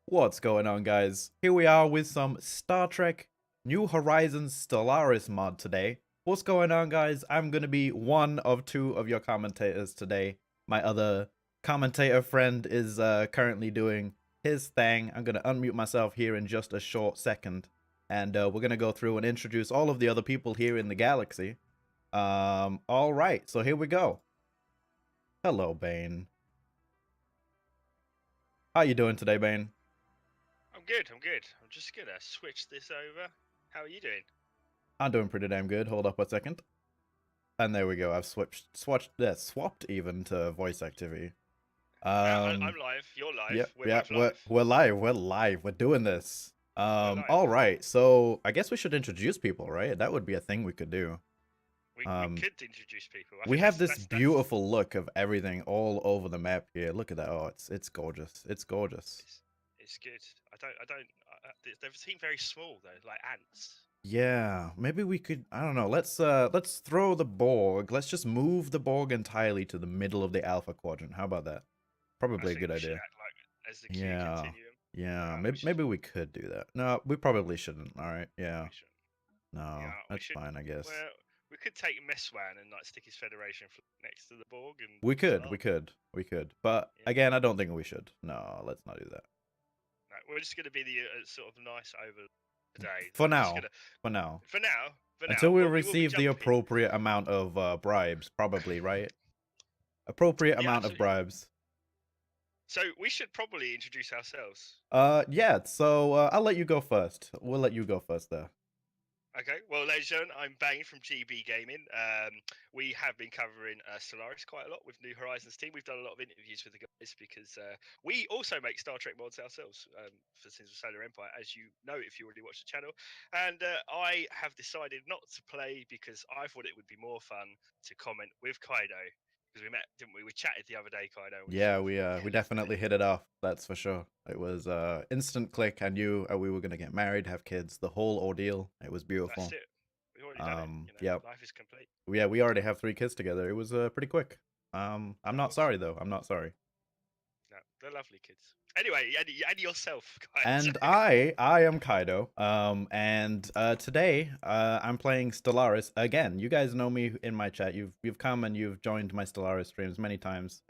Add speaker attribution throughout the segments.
Speaker 1: What's going on, guys? Here we are with some Star Trek New Horizons Stellaris mod today. What's going on, guys? I'm going to be one of two of your commentators today. My other commentator friend is currently doing his thing. I'm going to unmute myself here in just a short second. And we're going to go through and introduce all of the other people here in the galaxy. All right, so here we go. Hello, Bane. How you doing today, Bane?
Speaker 2: I'm good. I'm just gonna switch this over. How are you doing?
Speaker 1: I'm doing pretty damn good. Hold up a second. And there we go. I've swapped even to voice activity.
Speaker 2: I'm live. You're live. We're both live.
Speaker 1: We're live. We're live. We're doing this.
Speaker 2: We're live.
Speaker 1: All right. So I guess we should introduce people, right? That would be a thing we could do.
Speaker 2: We could introduce people.
Speaker 1: We have this beautiful look of everything all over the map here. Look at that. Oh, it's gorgeous. It's gorgeous.
Speaker 2: It's good. They seem very small though, like ants.
Speaker 1: Yeah, maybe we could. I don't know. Let's throw the Borg. Let's just move the Borg entirely to the middle of the Alpha Quadrant. How about that? Probably a good idea.
Speaker 2: As the Q continuum.
Speaker 1: Yeah. Maybe we could do that. No, we probably shouldn't. All right. Yeah. No, that's fine, I guess.
Speaker 2: Well, we could take Messwan and like stick his Federation next to the Borg, and
Speaker 1: we could. But again, I don't think we should. No, let's not do that.
Speaker 2: No, we're just gonna be the sort of nice over today.
Speaker 1: For now. Until we receive the appropriate amount of bribes, probably, right? Appropriate amount of bribes.
Speaker 2: So we should probably introduce ourselves.
Speaker 1: Yeah. So I'll let you go first. We'll let you go first there.
Speaker 2: Okay, well, ladies and gentlemen, I'm Bane from GB Gaming. We have been covering Stellaris quite a lot with New Horizons team. We've done a lot of interviews with the guys because we also make Star Trek mods ourselves for Sins of Solar Empire, as you know if you already watched the channel. And I have decided not to play because I thought it would be more fun to comment with Kaido. Because we met, didn't we? We chatted the other day, Kaido.
Speaker 1: Yeah, we definitely hit it off. That's for sure. It was instant click. I knew we were gonna get married, have kids, the whole ordeal. It was beautiful.
Speaker 2: That's it. We already done it.
Speaker 1: Yeah.
Speaker 2: Life is complete.
Speaker 1: Yeah, we already have 3 kids together. It was pretty quick. I'm not sorry though. I'm not sorry.
Speaker 2: No, they're lovely kids. Anyway, and yourself, guys.
Speaker 1: And I am Kaido. And today I'm playing Stellaris again. You guys know me in my chat. You've come and you've joined my Stellaris streams many times.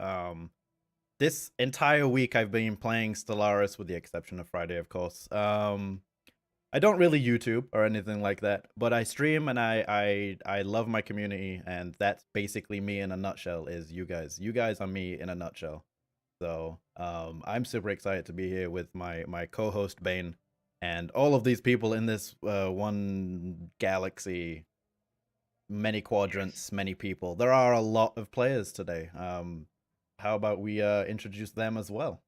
Speaker 1: This entire week I've been playing Stellaris with the exception of Friday, of course. I don't really YouTube or anything like that, but I stream and I love my community, and that's basically me in a nutshell. Is you guys. You guys are me in a nutshell. So I'm super excited to be here with my co-host Bane and all of these people in this one galaxy, many quadrants, many people. There are a lot of players today. How about we introduce them as well?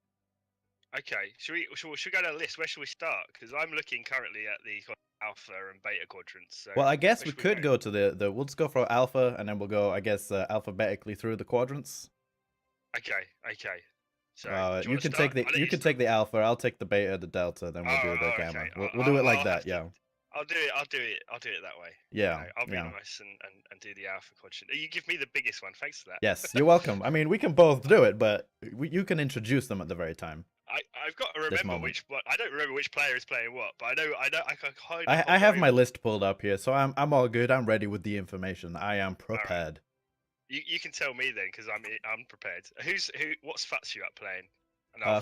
Speaker 2: Okay, should we go down the list? Where should we start? Because I'm looking currently at the alpha and beta quadrants. So
Speaker 1: well, I guess we could go to the. We'll just go for alpha, and then we'll go, I guess, alphabetically through the quadrants.
Speaker 2: Okay. So
Speaker 1: you can take the alpha. I'll take the beta, the delta. Then we'll do the gamma. Okay. We'll do it like that. Yeah.
Speaker 2: I'll do it that way.
Speaker 1: Yeah.
Speaker 2: I'll be nice and do the alpha quadrant. You give me the biggest one. Thanks for that.
Speaker 1: Yes, you're welcome. I mean, we can both do it, but you can introduce them at the very time.
Speaker 2: I've got to remember which one. I don't remember which player is playing what, but I know.
Speaker 1: I have my list pulled up here, so I'm all good. I'm ready with the information. I am prepared.
Speaker 2: Right. You can tell me then, because I'm prepared. What's Futsu up playing?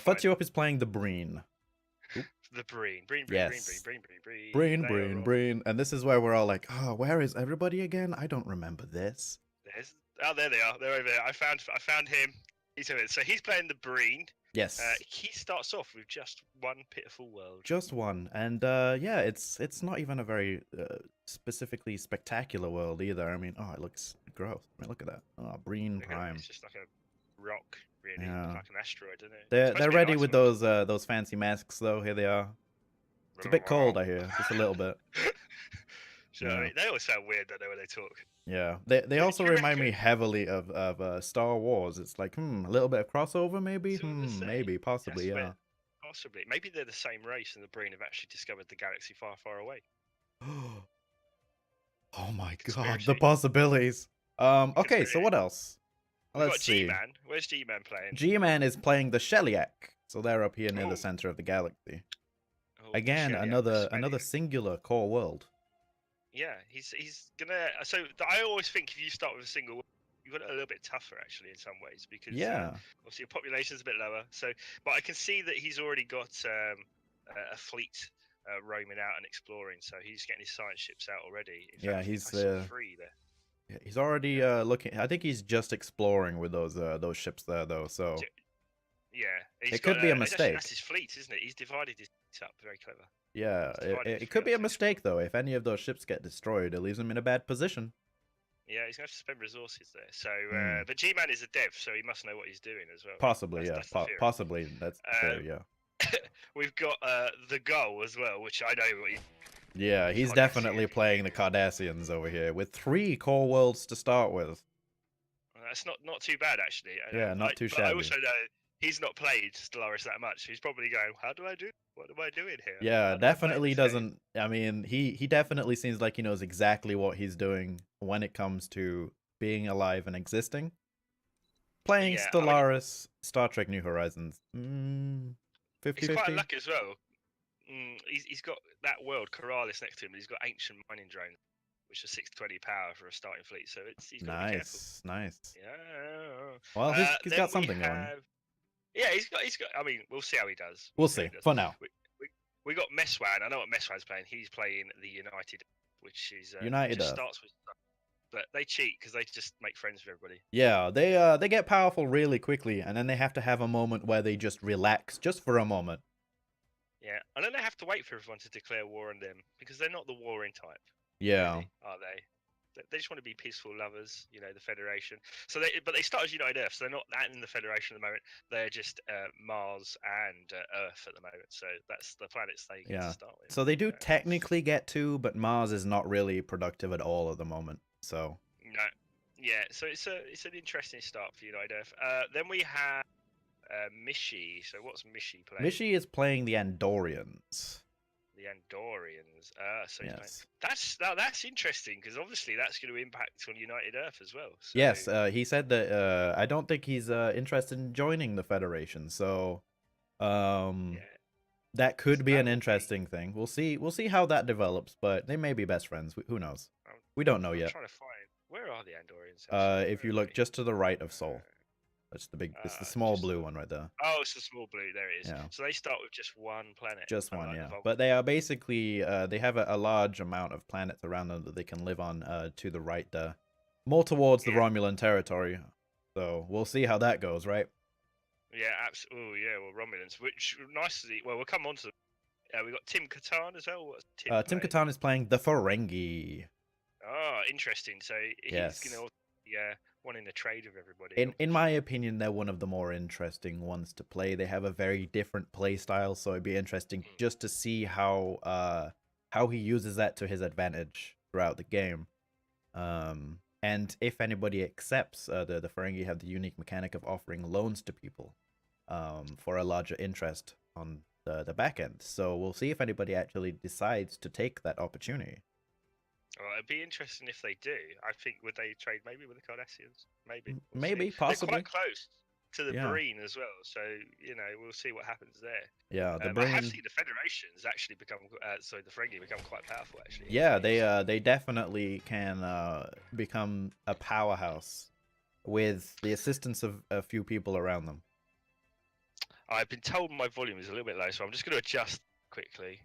Speaker 1: Futsu up is playing the Breen.
Speaker 2: The Breen.
Speaker 1: Breen. And this is where we're all like, oh, where is everybody again? I don't remember this.
Speaker 2: There they are. They're over there. I found him. He's over there. So he's playing the Breen.
Speaker 1: Yes.
Speaker 2: He starts off with just one pitiful world.
Speaker 1: Just one. And yeah, it's not even a very specifically spectacular world either. I mean, oh, it looks gross. I mean, look at that. Oh, Breen Prime.
Speaker 2: It's just like a rock, really. Yeah. Like an asteroid, isn't it?
Speaker 1: They're ready with those fancy masks though. Here they are. It's a bit cold, I hear. Just a little bit.
Speaker 2: So yeah. They always sound weird, don't they, when they talk?
Speaker 1: Yeah, they also remind me heavily of Star Wars. It's like, a little bit of crossover, maybe? Maybe, possibly, yeah.
Speaker 2: Possibly. Maybe they're the same race and the Breen have actually discovered the galaxy far, far away.
Speaker 1: Oh my god, the possibilities. Okay, so what else?
Speaker 2: Let's see. G-Man. Where's G-Man playing?
Speaker 1: G-Man is playing the Shellyak. So they're up here near the
Speaker 2: Oh,
Speaker 1: center of the galaxy.
Speaker 2: oh,
Speaker 1: Again,
Speaker 2: Mishy, yeah,
Speaker 1: another singular core world.
Speaker 2: yeah, he's gonna. I always think if you start with a single, you've got it a little bit tougher actually in some ways because
Speaker 1: Yeah,
Speaker 2: obviously your population's a bit lower. So, but I can see that he's already got a fleet roaming out and exploring. So he's getting his science ships out already. In fact,
Speaker 1: yeah,
Speaker 2: I think I saw 3 there.
Speaker 1: he's already
Speaker 2: Yeah.
Speaker 1: looking. I think he's just exploring with those ships there though. So
Speaker 2: Yeah, he's
Speaker 1: it
Speaker 2: got.
Speaker 1: could be a
Speaker 2: Actually, that's
Speaker 1: mistake.
Speaker 2: his fleet, isn't it? He's divided his fleet up. Very clever.
Speaker 1: Yeah,
Speaker 2: He's divided his
Speaker 1: it
Speaker 2: fleet
Speaker 1: could
Speaker 2: up
Speaker 1: be a
Speaker 2: to explore.
Speaker 1: mistake though. If any of those ships get destroyed, it leaves him in a bad position.
Speaker 2: Yeah, he's going to have to spend resources there. So,
Speaker 1: Hmm.
Speaker 2: but G-Man is a dev, so he must know what he's doing as well, right?
Speaker 1: Possibly, yeah.
Speaker 2: That's the theory.
Speaker 1: Possibly, that's the theory, yeah.
Speaker 2: We've got the goal as well, which I know what he.
Speaker 1: Yeah, he's definitely playing the Cardassians over here with 3 core worlds to start with.
Speaker 2: That's not too bad actually.
Speaker 1: Yeah, not too
Speaker 2: But I
Speaker 1: shabby.
Speaker 2: also know he's not played Stellaris that much. He's probably going, "How do I do? What am I doing here?
Speaker 1: Yeah,
Speaker 2: How do I play
Speaker 1: definitely
Speaker 2: this game?"
Speaker 1: doesn't. I mean, he definitely seems like he knows exactly what he's doing when it comes to being alive and existing. Playing
Speaker 2: Yeah, I mean,
Speaker 1: Stellaris, Star Trek New Horizons.
Speaker 2: he's quite
Speaker 1: 50-50?
Speaker 2: lucky as well. He's got that world Corralis next to him. And he's got ancient mining drones, which are 620 power for a starting fleet. So he's got to be careful.
Speaker 1: Nice.
Speaker 2: Yeah.
Speaker 1: Well, he's got something going.
Speaker 2: Yeah, he's got. I mean, we'll see how he does.
Speaker 1: We'll see. For now.
Speaker 2: We got Messwan. I know what Messwan's playing. He's playing the United, which is
Speaker 1: United
Speaker 2: just
Speaker 1: Earth.
Speaker 2: starts with. But they cheat because they just make friends with everybody.
Speaker 1: Yeah, they get powerful really quickly, and then they have to have a moment where they just relax, just for a moment.
Speaker 2: Yeah, and then they have to wait for everyone to declare war on them because they're not the warring type.
Speaker 1: Yeah,
Speaker 2: really, are they? They just want to be peaceful lovers, you know, the Federation. But they start as United Earth, so they're not that in the Federation at the moment. They're just Mars and Earth at the moment. So that's the planets they get to start with.
Speaker 1: So they do technically get 2, but Mars is not really productive at all at the moment. So
Speaker 2: no, yeah. So it's an interesting start for United Earth. Then we have Mishy. So what's Mishy playing?
Speaker 1: Mishy is playing the Andorians.
Speaker 2: The Andorians. So
Speaker 1: yes.
Speaker 2: That's interesting because obviously that's going to impact on United Earth as well. So...
Speaker 1: Yes, he said that I don't think he's interested in joining the Federation. So, that could be an interesting thing. We'll see how that develops. But they may be best friends. Who knows? We don't know yet.
Speaker 2: I'm trying to find where are the Andorians?
Speaker 1: If you look just to the right of Sol. That's the big. It's the small blue one right there.
Speaker 2: Oh, it's the small blue. There it is.
Speaker 1: Yeah.
Speaker 2: So they start with just one planet.
Speaker 1: Just one, yeah. But they are basically they have a large amount of planets around them that they can live on. To the right there, more towards the Romulan territory. So we'll see how that goes, right?
Speaker 2: Yeah, absolutely. Oh, yeah. Well, Romulans, which nicely. Well, we'll come on to. We got Tim Katan as well. What's
Speaker 1: Tim Katan is playing the Ferengi.
Speaker 2: Oh, interesting. So he's gonna wanting to trade with everybody.
Speaker 1: In my opinion, they're one of the more interesting ones to play. They have a very different play style, so it'd be interesting just to see how he uses that to his advantage throughout the game. And if anybody accepts, the Ferengi have the unique mechanic of offering loans to people for a larger interest on the back end. So we'll see if anybody actually decides to take that opportunity.
Speaker 2: Well, it'd be interesting if they do. I think would they trade maybe with the Cardassians? Maybe.
Speaker 1: Maybe, possibly.
Speaker 2: They're quite close to the Marine as well, so we'll see what happens there.
Speaker 1: Yeah,
Speaker 2: I have seen the Federations actually become, the Ferengi become quite powerful actually.
Speaker 1: Yeah, they definitely can become a powerhouse with the assistance of a few people around them.
Speaker 2: I've been told my volume is a little bit low, so I'm just going to adjust quickly.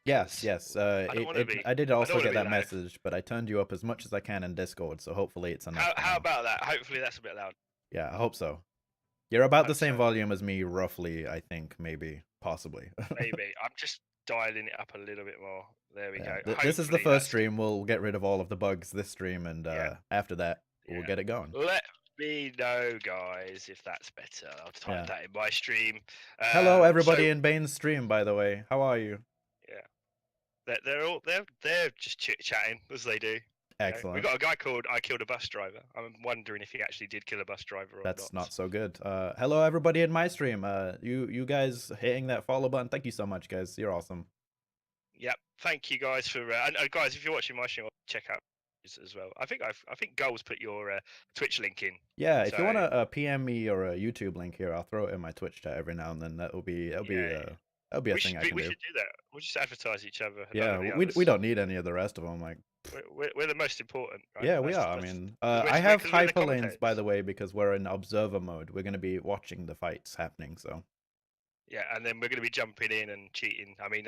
Speaker 1: Yes. I did also get that message, but I turned you up as much as I can in Discord, so hopefully it's enough.
Speaker 2: How about that? Hopefully that's a bit loud.
Speaker 1: Yeah, I hope so. You're about the same volume as me, roughly, I think, maybe, possibly.
Speaker 2: Maybe. I'm just dialing it up a little bit more. There we go.
Speaker 1: This is the first stream. We'll get rid of all of the bugs this stream, and after that, we'll get it going.
Speaker 2: Let me know, guys, if that's better. I'll type that in my stream.
Speaker 1: Hello, everybody in Bane's stream, by the way. How are you?
Speaker 2: Yeah. They're just chit-chatting, as they do.
Speaker 1: Excellent.
Speaker 2: We got a guy called I Killed a Bus Driver. I'm wondering if he actually did kill a bus driver or
Speaker 1: That's not so good. Hello, everybody in my stream. You guys hitting that follow button. Thank you so much, guys. You're awesome.
Speaker 2: Yep. Thank you, guys, for... and guys, if you're watching my stream, check out as well. I think Goals put your Twitch link in.
Speaker 1: Yeah, if
Speaker 2: So
Speaker 1: you want to PM me or a YouTube link here, I'll throw it in my Twitch chat every now and then. That'll be
Speaker 2: yeah,
Speaker 1: a thing I can
Speaker 2: we
Speaker 1: do.
Speaker 2: should do that. We'll just advertise each other. And none
Speaker 1: Yeah,
Speaker 2: of the
Speaker 1: we
Speaker 2: others.
Speaker 1: don't need any of the rest of them. Like,
Speaker 2: We're the most important, right?
Speaker 1: yeah, we are. I mean, I
Speaker 2: we're,
Speaker 1: have
Speaker 2: 'cause we're the
Speaker 1: hyperlanes, by
Speaker 2: commentators.
Speaker 1: the way, because we're in observer mode. We're going to be watching the fights happening. So
Speaker 2: Yeah, and then we're going to be jumping in and cheating. I mean,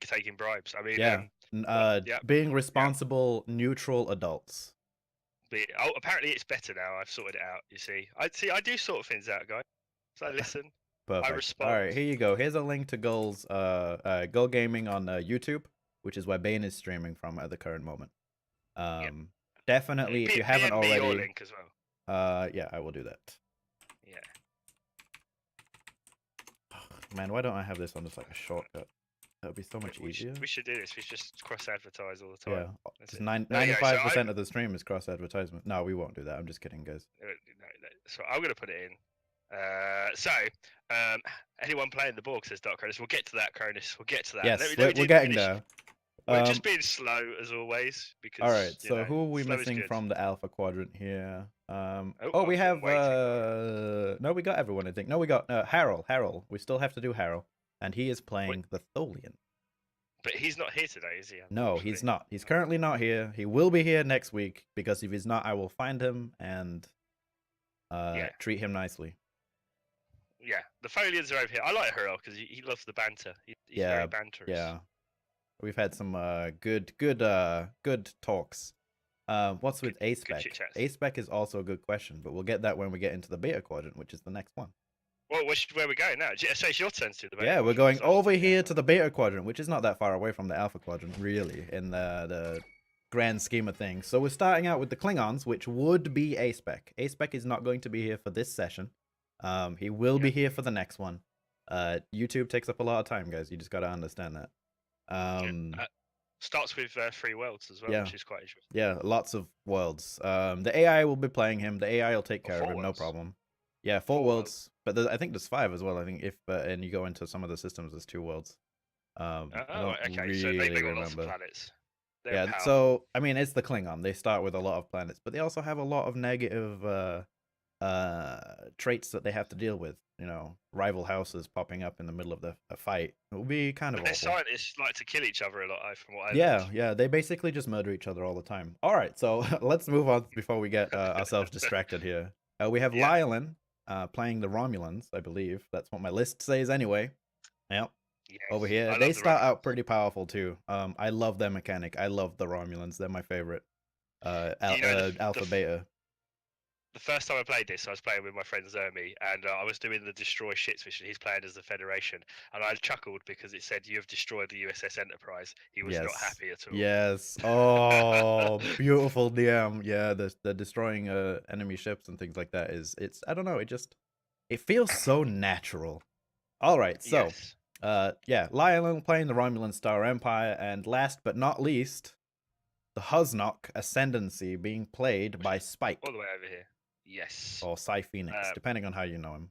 Speaker 2: taking bribes. I mean,
Speaker 1: yeah,
Speaker 2: yeah,
Speaker 1: being
Speaker 2: yeah.
Speaker 1: responsible, neutral adults.
Speaker 2: But apparently it's better now. I've sorted it out. You see, I do sort things out, guys. So I listen. I
Speaker 1: Perfect. All
Speaker 2: respond.
Speaker 1: right, here you go. Here's a link to Gull Gaming on YouTube, which is where Bane is streaming from at the current moment.
Speaker 2: Yeah.
Speaker 1: Definitely, if you haven't
Speaker 2: me your
Speaker 1: already,
Speaker 2: link as well.
Speaker 1: yeah, I will do that.
Speaker 2: Yeah.
Speaker 1: Man, why don't I have this on just like a shortcut? That would be so much easier.
Speaker 2: We should do this. We should just cross-advertise all the
Speaker 1: Yeah,
Speaker 2: time.
Speaker 1: just 95% of the stream is cross advertisement. No, we won't do that. I'm just kidding, guys.
Speaker 2: No, so I'm gonna put it in. Anyone playing the Borg, says Dark Cronus. We'll get to that, Cronus. We'll get to that.
Speaker 1: Yes, we're getting there.
Speaker 2: We're just being slow as always because.
Speaker 1: All right. So
Speaker 2: you know,
Speaker 1: who are we
Speaker 2: slow
Speaker 1: missing from the Alpha Quadrant here? We have no, we got everyone. I think no, we got Harel. Harel. We still have to do Harel, and he is playing the Tholian.
Speaker 2: But he's not here today, is he?
Speaker 1: No, he's not. He's currently not here. He will be here next week because if he's not, I will find him and treat him nicely.
Speaker 2: Yeah, the Tholians are over here. I like Harel because he loves the banter. He's very banterous.
Speaker 1: Yeah, we've had some good talks. What's with a-spec? A-spec is also a good question, but we'll get that when we get into the Beta Quadrant, which is the next one.
Speaker 2: Well, where we're going now? So it's your turn to do the Beta
Speaker 1: Quadrant. We're going over here to the Beta Quadrant, which is not that far away from the Alpha Quadrant, really, in the grand scheme of things. So we're starting out with the Klingons, which would be a-spec. A-spec is not going to be here for this session. He will be here for the next one. YouTube takes up a lot of time, guys. You just got to understand that.
Speaker 2: Starts with 3 worlds as well, which is quite interesting.
Speaker 1: Yeah, lots of worlds. The AI will be playing him. The AI will take care of him, no problem. Yeah, 4 worlds. But I think there's 5 as well. I think if and you go into some of the systems, there's 2 worlds.
Speaker 2: Okay.
Speaker 1: Really
Speaker 2: so they got
Speaker 1: remember.
Speaker 2: lots of planets.
Speaker 1: So I mean, it's the Klingon. They start with a lot of planets, but they also have a lot of negative traits that they have to deal with. You know, rival houses popping up in the middle of the fight. It will be kind of awful.
Speaker 2: Scientists like to kill each other a lot, from what I
Speaker 1: learned. Yeah, they basically just murder each other all the time. All right, so let's move on before we get ourselves distracted here. We have Lylan playing the Romulans, I believe. That's what my list says anyway. Yep. Yes, over here. They start out pretty powerful too. I love their mechanic. I love the Romulans. They're my favorite. Alpha Beta.
Speaker 2: The first time I played this, I was playing with my friend Zermi, and I was doing the Destroy Ships mission. He's playing as the Federation, and I chuckled because it said, "You have destroyed the USS Enterprise." He was not happy at all.
Speaker 1: Yes. Oh, beautiful DM. Yeah, the destroying enemy ships and things like that it's I don't know. It feels so natural. All right, so Lylan playing the Romulan Star Empire, and last but not least, the Husnock Ascendancy being played by Spike.
Speaker 2: All the way over here. Yes.
Speaker 1: Or Cy Phoenix, depending on how you know him.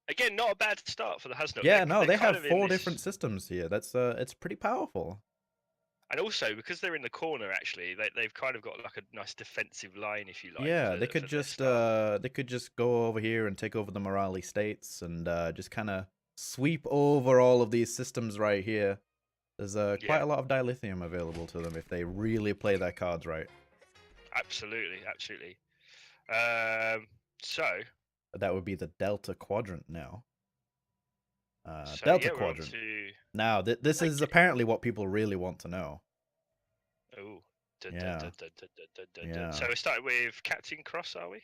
Speaker 2: Again, not a bad start for the Husnock.
Speaker 1: Yeah, they have 4 different systems here. That's it's pretty powerful.
Speaker 2: And also, because they're in the corner, actually, they've kind of got like a nice defensive line, if you like.
Speaker 1: Yeah, they could just go over here and take over the Morale states and just kind of sweep over all of these systems right here. There's quite a lot of dilithium available to them if they really play their cards right.
Speaker 2: Absolutely. So
Speaker 1: that would be the Delta Quadrant now. Delta Quadrant. Now, this is apparently what people really want to know.
Speaker 2: Oh. So we started with Captain Cross, are we?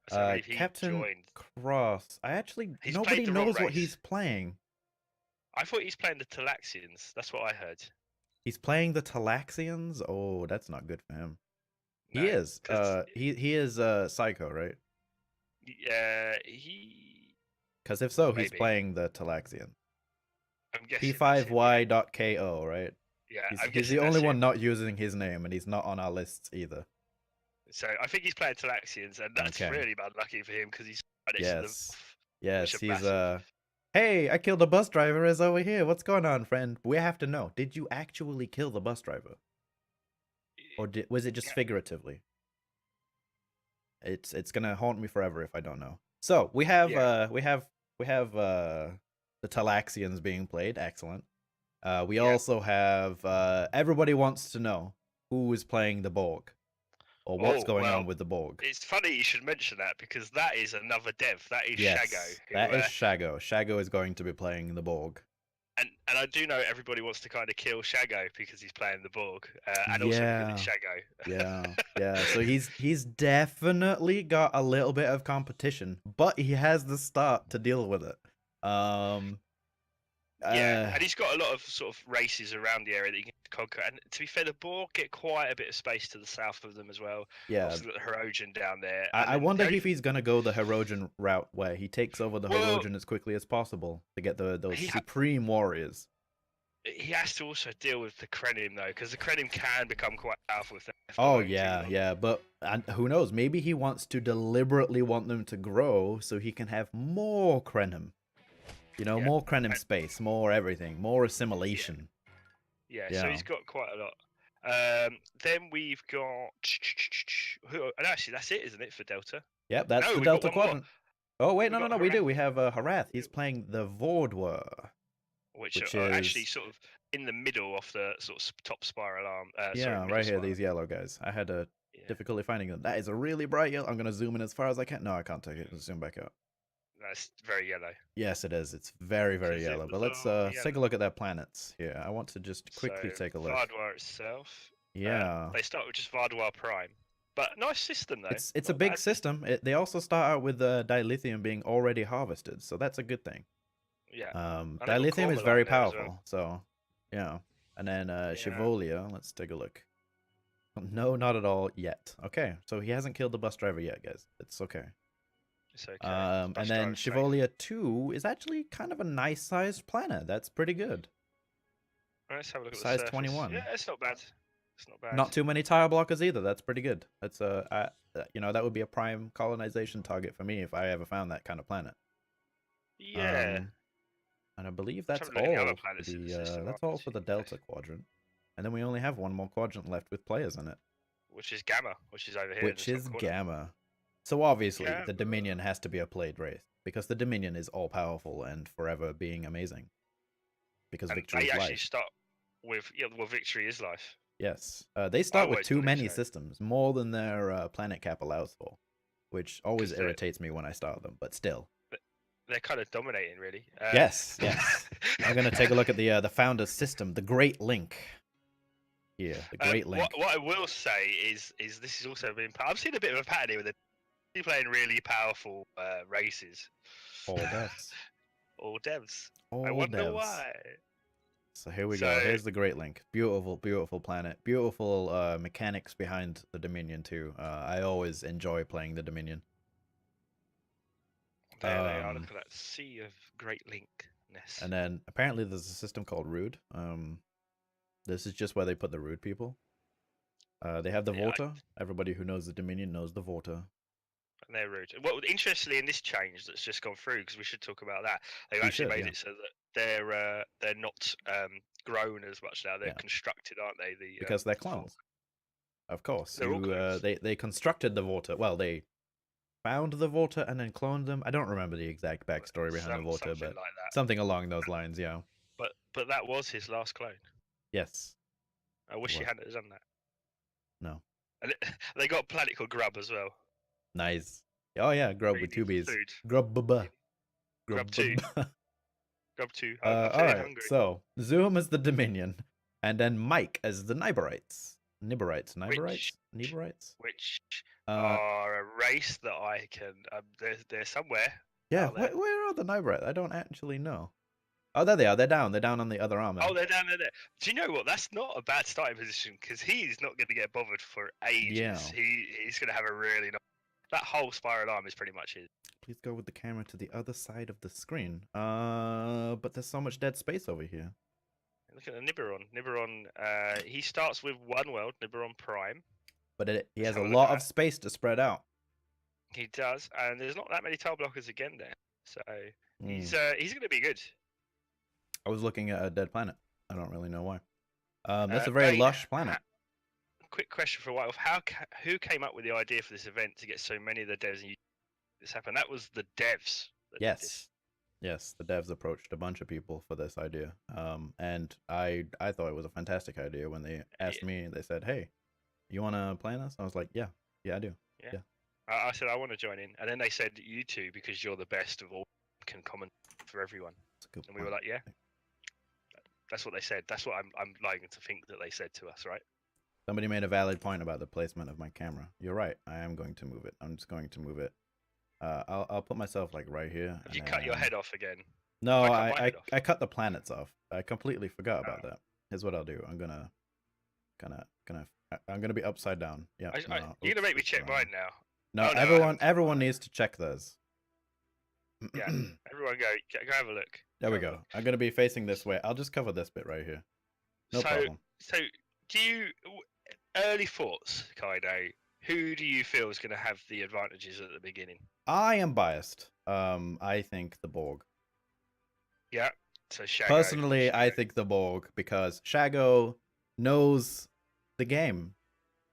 Speaker 1: Captain Cross. Nobody knows what he's playing.
Speaker 2: I thought he's playing the Talaxians. That's what I heard.
Speaker 1: He's playing the Talaxians? Oh, that's not good for him. No, he is. He is Psycho, right?
Speaker 2: Yeah,
Speaker 1: because if so, he's playing the Talaxian.
Speaker 2: I'm guessing
Speaker 1: P5Y.KO, right?
Speaker 2: Yeah,
Speaker 1: he's the only one not using his name, and he's not on our lists either.
Speaker 2: So I think he's playing Talaxians, and that's really bad lucky for him because he's
Speaker 1: yes, he's Hey, I killed a bus driver is over here. What's going on, friend? We have to know. Did you actually kill the bus driver? or was it just figuratively? It's gonna haunt me forever if I don't know. So we have the Talaxians being played. Excellent. We also have everybody wants to know who is playing the Borg or what's going on with the Borg.
Speaker 2: It's funny you should mention that because that is another dev. That is Shaggo.
Speaker 1: Yes, that is Shaggo. Shaggo is going to be playing the Borg.
Speaker 2: And I do know everybody wants to kind of kill Shaggo because he's playing the Borg, and also because it's Shaggo.
Speaker 1: Yeah. So he's definitely got a little bit of competition, but he has the start to deal with it.
Speaker 2: And he's got a lot of sort of races around the area that you can conquer. And to be fair, the Borg get quite a bit of space to the south of them as well.
Speaker 1: Yeah,
Speaker 2: obviously got the Hirogen down there.
Speaker 1: I wonder if he's gonna go the Hirogen route, where he takes over the Hirogen as quickly as possible to get those supreme warriors.
Speaker 2: He has to also deal with the Krenim though, because the Krenim can become quite powerful if they're left
Speaker 1: Oh
Speaker 2: alone too long.
Speaker 1: but who knows? Maybe he wants to deliberately want them to grow so he can have more Krenim. You know, more Krenim space, more everything, more assimilation.
Speaker 2: Yeah, so he's got quite a lot. Then we've got and actually that's it, isn't it, for Delta?
Speaker 1: Yep, that's the Delta Quadrant. Oh wait, no, we do. We have Harath. He's playing the Vordwer,
Speaker 2: which is actually sort of in the middle of the sort of top spiral arm.
Speaker 1: Right here, these yellow guys. I had a difficulty finding them. That is a really bright yellow. I'm gonna zoom in as far as I can. No, I can't take it. Zoom back out.
Speaker 2: That's very yellow.
Speaker 1: Yes, it is. It's very, very yellow. But let's take a look at their planets here. I want to just quickly take a look.
Speaker 2: Vardwar itself.
Speaker 1: Yeah.
Speaker 2: They start with just Vardwar Prime. But nice system, though.
Speaker 1: It's a big system. They also start out with dilithium being already harvested, so that's a good thing.
Speaker 2: Yeah.
Speaker 1: Dilithium is very powerful, so yeah. And then Shivolia, let's take a look. No, not at all yet. Okay, so he hasn't killed the bus driver yet, guys. It's okay.
Speaker 2: It's okay.
Speaker 1: And then Shivolia 2 is actually kind of a nice-sized planet. That's pretty good.
Speaker 2: Let's have a look at
Speaker 1: size 21.
Speaker 2: Yeah, it's not bad. It's not bad.
Speaker 1: Not too many tile blockers either. That's pretty good. That's you know, that would be a prime colonization target for me if I ever found that kind of planet.
Speaker 2: Yeah.
Speaker 1: And I believe that's all. That's all for the Delta Quadrant. And then we only have one more quadrant left with players in it.
Speaker 2: Which is Gamma, which is over here.
Speaker 1: Which is Gamma. So obviously, the Dominion has to be a played race, because the Dominion is all-powerful and forever being amazing. Because victory is life. They actually
Speaker 2: start with, victory is life.
Speaker 1: Yes. They start with too many systems, more than their planet cap allows for, which always irritates me when I start them, but still.
Speaker 2: They're kind of dominating, really.
Speaker 1: Yes. I'm going to take a look at the founder's system, the Great Link. Yeah, the Great Link.
Speaker 2: What I will say is this has also been... I've seen a bit of a pattern here with they're playing really powerful races.
Speaker 1: All devs.
Speaker 2: All devs.
Speaker 1: All
Speaker 2: I wonder why.
Speaker 1: So here we go. Here's the Great Link. Beautiful, beautiful planet. Beautiful mechanics behind the Dominion too. I always enjoy playing the Dominion.
Speaker 2: There they are. Look at that sea of Great Linkness.
Speaker 1: And then apparently there's a system called Rude. This is just where they put the Rude people. They have the Vorta. Everybody who knows the Dominion knows the Vorta.
Speaker 2: And they're rude. Well, interestingly, in this change that's just gone through, because we should talk about that, they've actually made it so that they're not grown as much now. They're constructed, aren't they?
Speaker 1: Because they're clones. Of course. They constructed the Vorta. Well, they found the Vorta and then cloned them. I don't remember the exact backstory behind the Vorta, but like something along those lines, yeah.
Speaker 2: But that was his last clone.
Speaker 1: Yes.
Speaker 2: I wish he hadn't done that.
Speaker 1: No.
Speaker 2: And they got a planet called Grub as well.
Speaker 1: Nice. Oh yeah, Grub with 2 B's. Grub baba.
Speaker 2: Grub 2. Grub 2.
Speaker 1: All right. Hungry. So Zoom as the Dominion, and then Mike as the Nyberites. Nyberites.
Speaker 2: Which are a race that I can. They're somewhere.
Speaker 1: Yeah. Where are the Nyberites? I don't actually know. Oh, there they are. They're down. They're down on the other arm.
Speaker 2: Oh, they're down there. Do you know what? That's not a bad starting position, because he's not going to get bothered for ages. Yeah. He's going to have a really nice... That whole spiral arm is pretty much his.
Speaker 1: Please go with the camera to the other side of the screen. But there's so much dead space over here.
Speaker 2: Look at the Nyberrite. Nyberrite, he starts with one world, Nyberrite Prime.
Speaker 1: But he has a lot of space to spread out.
Speaker 2: He does, and there's not that many tile blockers again there. So he's going to be good.
Speaker 1: I was looking at a dead planet. I don't really know why. That's a very lush planet.
Speaker 2: quick question for a while. Who came up with the idea for this event to get so many of the devs and this happen? That was the devs that did this.
Speaker 1: Yes, the devs approached a bunch of people for this idea. And I thought it was a fantastic idea when they asked me. They said, "Hey, you want to play this?" I was like, "Yeah, I do."
Speaker 2: Yeah. I said I want to join in, and then they said you two because you're the best of all can comment for everyone. And we were like, yeah. That's what they said. That's what I'm liking to think that they said to us, right?
Speaker 1: Somebody made a valid point about the placement of my camera. You're right. I am going to move it. I'm just going to move it. I'll put myself like right here.
Speaker 2: Have you cut your head off again?
Speaker 1: No, I cut the planets off. I completely forgot about that. Here's what I'll do. I'm gonna be upside down. Yeah.
Speaker 2: You're gonna make me check mine now.
Speaker 1: No, everyone needs to check theirs.
Speaker 2: Yeah, everyone go have a look.
Speaker 1: There we go. I'm gonna be facing this way. I'll just cover this bit right here. No problem.
Speaker 2: So, do you early thoughts, Kaido? Who do you feel is going to have the advantages at the beginning?
Speaker 1: I am biased. I think the Borg.
Speaker 2: Yeah. So Shaggo.
Speaker 1: Personally, I think the Borg because Shaggo knows the game.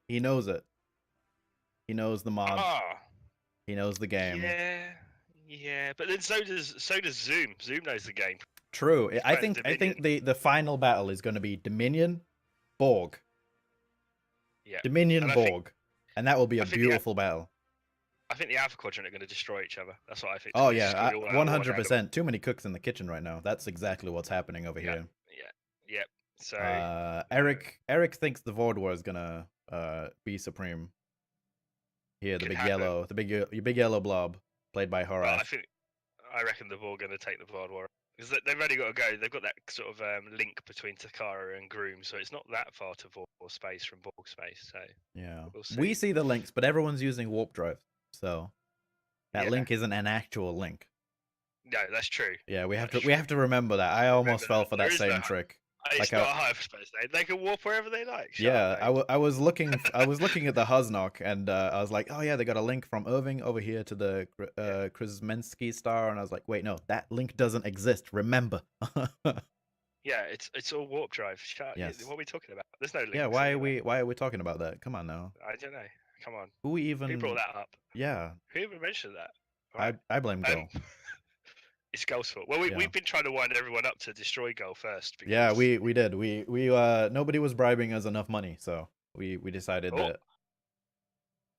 Speaker 1: He knows it. He knows the mod. He knows the game.
Speaker 2: Yeah. But then so does Zoom. Zoom knows the game.
Speaker 1: True. I think the final battle is going to be Dominion, Borg.
Speaker 2: Yeah.
Speaker 1: Dominion, Borg. And that will be a beautiful battle.
Speaker 2: I think the Alpha Quadrant are going to destroy each other. That's what I think.
Speaker 1: Oh yeah, 100%. Too many cooks in the kitchen right now. That's exactly what's happening over here.
Speaker 2: Yeah. So
Speaker 1: Eric thinks the Void War is gonna be supreme. Here, the big yellow blob, played by Harel.
Speaker 2: Well, I reckon the Borg are going to take the Void War because they've only got to go. They've got that sort of link between Takara and Groom, so it's not that far to Void War space from Borg space. So
Speaker 1: yeah,
Speaker 2: we'll see.
Speaker 1: We see the links, but everyone's using warp drive, so that link isn't an actual link.
Speaker 2: No, that's true.
Speaker 1: Yeah, we have to remember that. I almost fell for that same trick.
Speaker 2: It's not hyperspace. They can warp wherever they like.
Speaker 1: I was looking at the Husnock, and I was like, oh yeah, they got a link from Irving over here to the Krzyzewski star, and I was like, wait, no, that link doesn't exist. Remember.
Speaker 2: Yeah, it's all warp drive.
Speaker 1: Yes.
Speaker 2: What are we talking about? There's no links.
Speaker 1: Yeah, why are we talking about that? Come on now.
Speaker 2: I don't know. Come on.
Speaker 1: Who
Speaker 2: brought that up?
Speaker 1: Yeah.
Speaker 2: Who even mentioned that?
Speaker 1: Right. I blame Go.
Speaker 2: It's Gull's fault. Well, we've been trying to wind everyone up to destroy Gull first. Because...
Speaker 1: Yeah, we did. We nobody was bribing us enough money, so we decided that.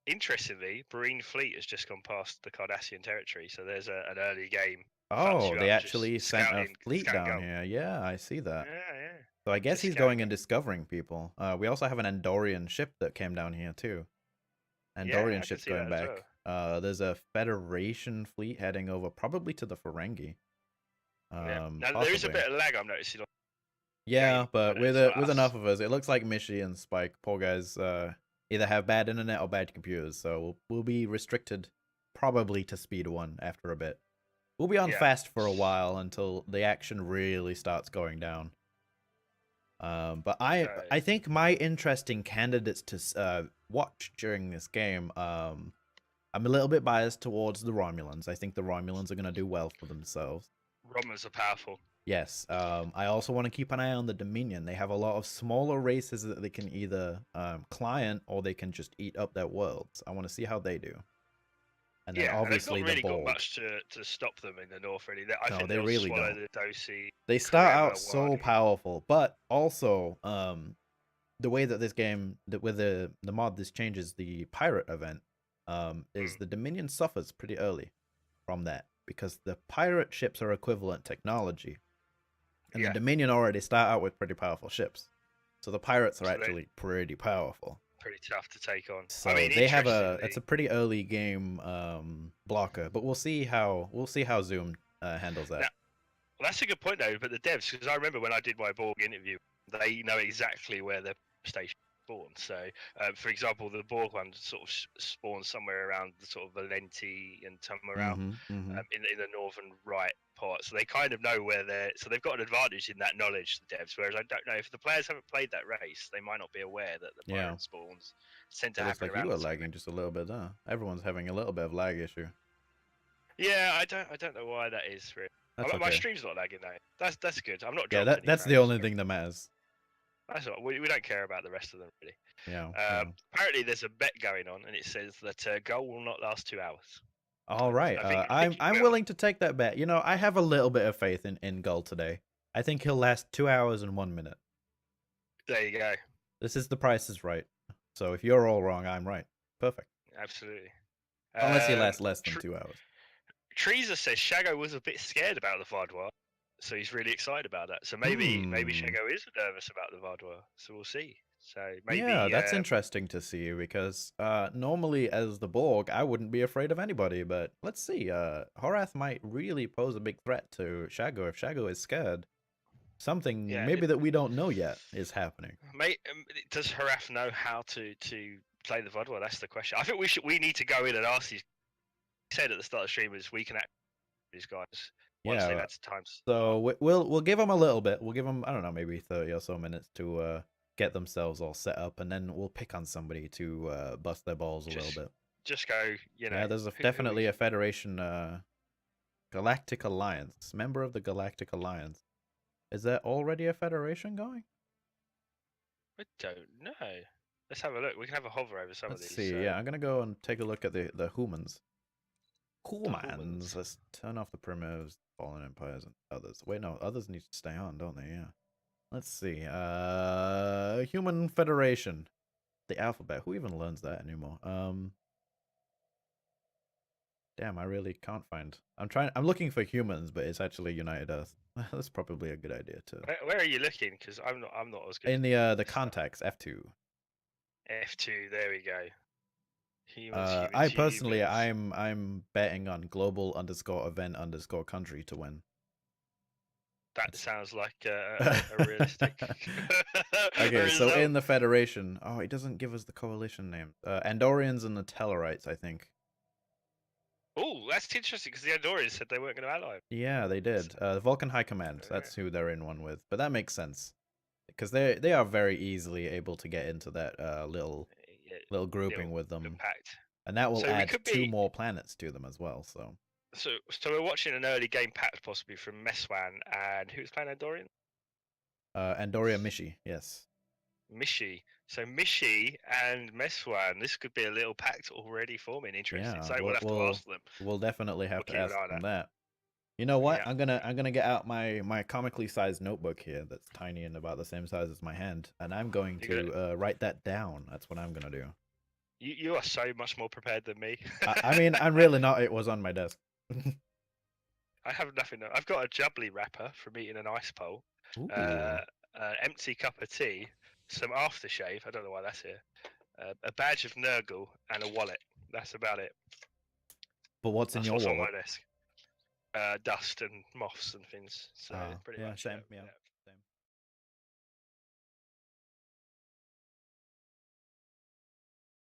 Speaker 2: Interestingly, Marine Fleet has just gone past the Cardassian territory, so there's an early game.
Speaker 1: Oh, they actually sent a fleet down here. Yeah, I see that.
Speaker 2: Yeah.
Speaker 1: So I guess he's going and discovering people. We also have an Andorian ship that came down here too. Andorian ship's going back. Well. There's a Federation fleet heading over, probably to the Ferengi.
Speaker 2: Now, there is a bit of lag I'm noticing.
Speaker 1: Yeah, but with enough of us, it looks like Mishy and Spike, poor guys, either have bad internet or bad computers, so we'll be restricted probably to speed 1 after a bit. We'll be on fast for a while until the action really starts going down. But I think my interesting candidates to watch during this game, I'm a little bit biased towards the Romulans. I think the Romulans are going to do well for themselves.
Speaker 2: Romulans are powerful.
Speaker 1: Yes. I also want to keep an eye on the Dominion. They have a lot of smaller races that they can either client or they can just eat up their worlds. I want to see how they do. And then obviously
Speaker 2: they've not really
Speaker 1: the Borg.
Speaker 2: got much to stop them in the north, really. I think
Speaker 1: they really don't.
Speaker 2: The Dosi,
Speaker 1: they start out so powerful, but also the way that this game, with the mod this changes the pirate event, is the Dominion suffers pretty early from that because the pirate ships are equivalent technology, and the Dominion already start out with pretty powerful ships, so the pirates are actually pretty powerful.
Speaker 2: Pretty tough to take on.
Speaker 1: So they have it's a pretty early game blocker, but we'll see how Zoom handles that.
Speaker 2: Now, well, that's a good point though. But the devs, because I remember when I did my Borg interview, they know exactly where their station spawns. So, for example, the Borg one sort of spawns somewhere around the sort of Valenti and somewhere around in the northern right part. So they kind of know where they're. So they've got an advantage in that knowledge, the devs. Whereas I don't know if the players haven't played that race, they might not be aware that the pirate spawns tend to happen around.
Speaker 1: You were lagging just a little bit, huh? Everyone's having a little bit of lag issue.
Speaker 2: Yeah, I don't know why that is. Really. My stream's not lagging though. That's good. I'm not.
Speaker 1: Yeah, that's the only thing that matters.
Speaker 2: That's what we don't care about the rest of them really.
Speaker 1: Yeah. Yeah.
Speaker 2: Apparently, there's a bet going on, and it says that goal will not last 2 hours.
Speaker 1: All
Speaker 2: And
Speaker 1: right.
Speaker 2: I think it
Speaker 1: I'm
Speaker 2: will.
Speaker 1: willing to take that bet. You know, I have a little bit of faith in Gull today. I think he'll last 2 hours and 1 minute.
Speaker 2: There you go.
Speaker 1: This is The Price is Right. So if you're all wrong, I'm right. Perfect.
Speaker 2: Absolutely.
Speaker 1: Unless he lasts less than 2 hours.
Speaker 2: Teresa says Shaggo was a bit scared about the Vardwar, so he's really excited about that. So maybe Shaggo is nervous about the Vardwar. So we'll see. So maybe
Speaker 1: yeah, that's interesting to see because normally as the Borg, I wouldn't be afraid of anybody. But let's see. Horath might really pose a big threat to Shaggo if Shaggo is scared. Something maybe that we don't know yet is happening.
Speaker 2: Does Horath know how to play the Vardwar? That's the question. I think we need to go in and ask these. Said at the start of the stream is we can act these guys once they've had time.
Speaker 1: So we'll give them a little bit. We'll give them, I don't know, maybe 30 or so minutes to get themselves all set up, and then we'll pick on somebody to bust their balls a little bit.
Speaker 2: Just go, you know.
Speaker 1: Yeah, there's definitely a Federation Galactic Alliance, member of the Galactic Alliance. Is there already a Federation going?
Speaker 2: I don't know. Let's have a look. We can have a hover over some of these.
Speaker 1: Let's see. Yeah, I'm gonna go and take a look at the humans. Humans. Let's turn off the primitives, fallen empires, and others. Wait, no, others need to stay on, don't they? Yeah. Let's see. Human Federation. The alphabet. Who even learns that anymore? Damn, I really can't find. I'm looking for humans, but it's actually United Earth. That's probably a good idea to.
Speaker 2: Where are you looking? Because I'm not as good.
Speaker 1: In the contacts, F2.
Speaker 2: F2. There we go. Humans,
Speaker 1: I personally, I'm betting on global_event_country to win.
Speaker 2: That sounds like a realistic.
Speaker 1: Okay, so in the Federation, it doesn't give us the coalition name. Andorians and the Tellarites, I think.
Speaker 2: Oh, that's interesting because the Andorians said they weren't going to ally.
Speaker 1: Yeah, they did. The Vulcan High Command. That's who they're in one with. But that makes sense because they are very easily able to get into that little grouping with them.
Speaker 2: Impact.
Speaker 1: And that will add 2 more planets to them as well. So
Speaker 2: we're watching an early game pact possibly from Meswan and who's playing Andorian?
Speaker 1: Andorian Mishy, yes.
Speaker 2: Mishy. So Mishy and Meswan, this could be a little pact already forming. Interesting.
Speaker 1: Yeah,
Speaker 2: so we'll have to ask them.
Speaker 1: We'll definitely have to ask them that. You know what? Yeah. I'm gonna get out my comically sized notebook here that's tiny and about the same size as my hand, and I'm going to write that down. That's what I'm gonna do.
Speaker 2: You are so much more prepared than me.
Speaker 1: I mean, I'm really not. It was on my desk.
Speaker 2: I have nothing. I've got a jubbly wrapper from eating an ice pole, an empty cup of tea, some aftershave. I don't know why that's here. A badge of Nurgle and a wallet. That's about it.
Speaker 1: But what's in your wallet?
Speaker 2: On my desk? Dust and moths and things. So pretty much.
Speaker 1: Same. Yeah.